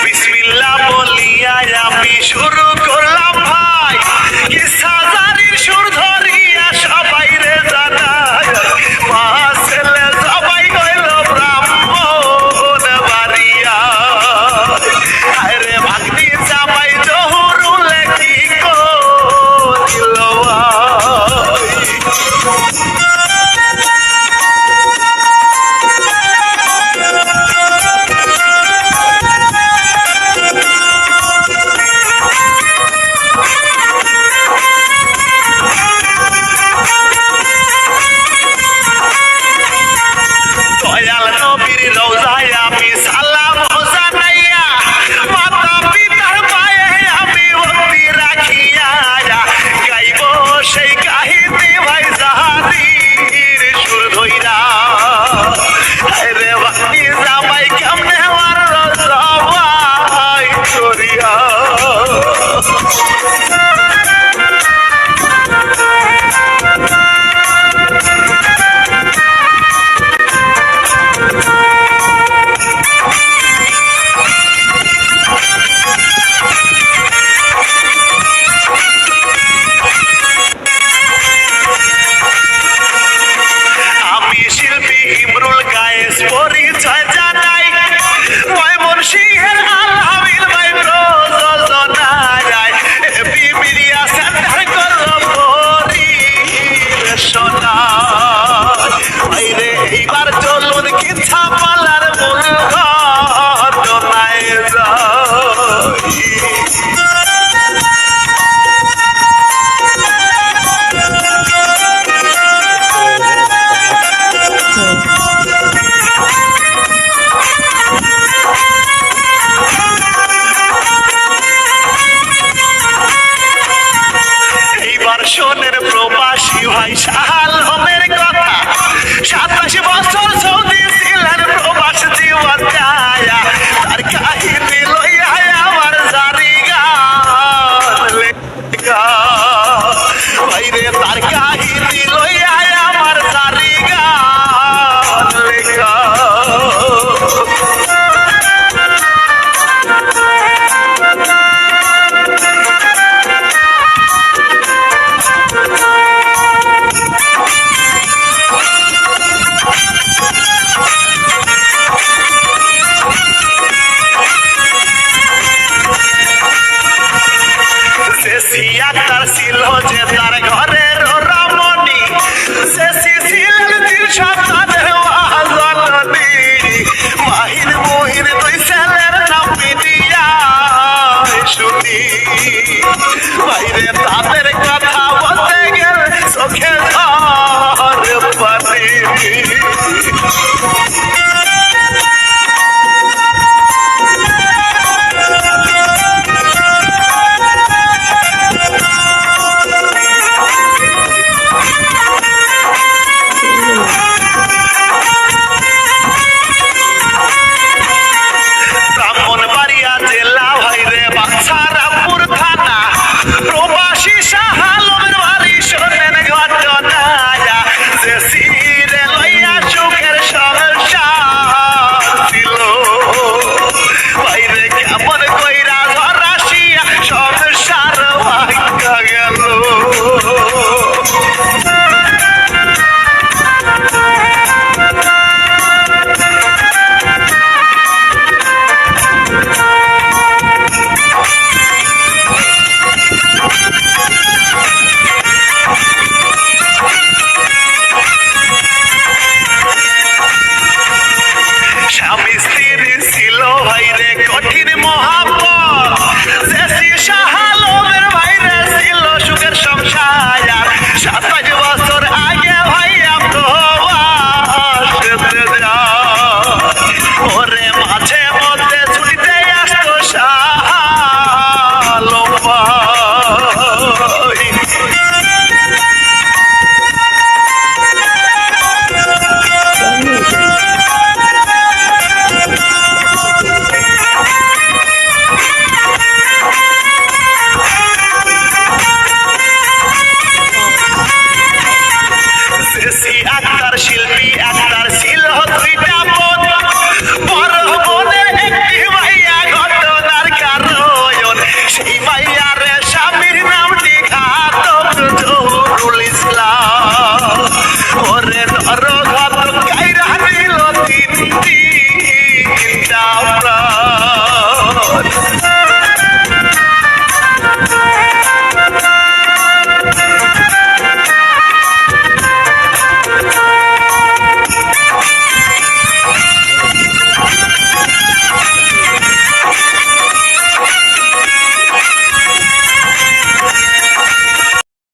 বিসমিল্লাহ বলিয়া আমি শুরু করলাম ভাই, কিসা জারি সুর ধরিয়া সবাই রে জানায়, পাঁচ ছেলে সবাই হইল ব্রাহ্মণ বাড়িয়া। আরে ভাগ্নি জামাই জহুরুলে কি করিল দয়াল নবীর রওজায় আমি সালাম জানাইয়া, মাতা পিতার পায়ে আমি ভক্তি রাখিয়া, গাইব সেই কাহিনী ভাই জাহাদির সুর ধইরা। রে ভক্তি জামাই কেমনে মারল সবাই করিয়া। আমি শিল্পী ইমরুল গায়েস পরিচয় জানাই, ময়মনসিংহের আলহামিল ভাই প্রযোজনায় হেপি মিডিয়া সেন্টার করল পরিবেশনা। বাইরে এইবার চলুন কিচ্ছা পালার মূল ঘটনায় যাই। এইবার শোনের প্রবাসী ভাই শাহ আলমের কথা, 27 বছর সৌদি ছিলেন প্রবাস জীবন যায়া, তার কাহিনী লইয়া আমার জারি গান লেখা। ভাইরে তার কাহিনী লইয়া আমার জারি গান লেখা। তার ছিল যে তার ঘরের রমণী, শেষি ছিলেন 3 সন্তানের জননী। মাহির মহির 2 ছেলের নাম মিডিয়া শুনি, বাইরে তাদের কথা বলতে গেলে চোখে ঝড় পানি। ব্রাহ্মণবাড়িয়া জেলা ভাইরে বাছারামপুর থানা, প্রবাসী শাহ আলমের বাড়ি শোনেন ঘটনা। আমরা